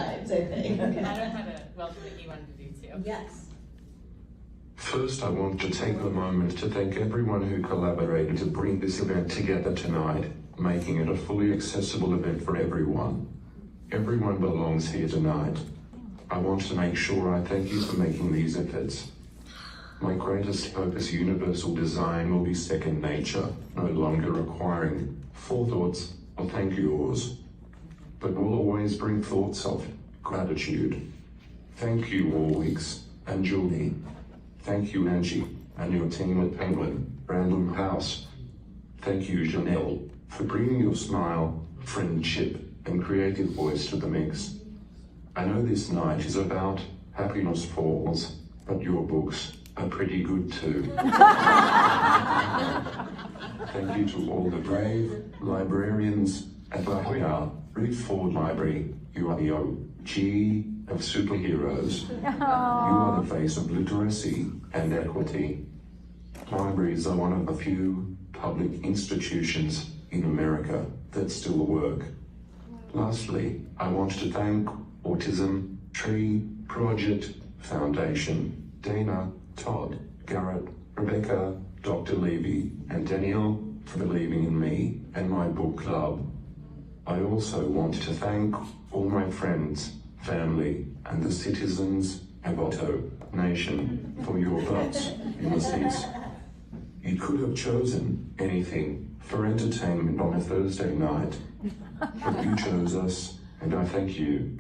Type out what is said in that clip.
times, I think. I don't have a welcome that you wanted to do too. Yes. First, I want to take a moment to thank everyone who collaborated to bring this event together tonight, making it a fully accessible event for everyone. Everyone belongs here tonight. I want to make sure I thank you for making these efforts. My greatest hope is universal design will be second nature, no longer requiring forethoughts or thank yous, but will always bring thoughts of gratitude. Thank you, Warwicks and Julie. Thank you, Angie, and your team at Penguin, Random House. Thank you, Janelle, for bringing your smile, friendship, and creative voice to the mix. I know this night is about Happiness Falls, but your books are pretty good too. Thank you to all the brave librarians at La Jolla Reed Ford Library. You are the OG of superheroes. You are the face of literacy and equity. Libraries are one of the few public institutions in America that still work. Lastly, I want to thank Autism Tree Project Foundation, Dana, Todd, Garrett, Rebecca, Dr. Levy, and Danielle for believing in me and my book club. I also want to thank all my friends, family, and the citizens of Otto Nation for your butts in the seats. You could have chosen anything for entertainment on a Thursday night, but you chose us, and I thank you.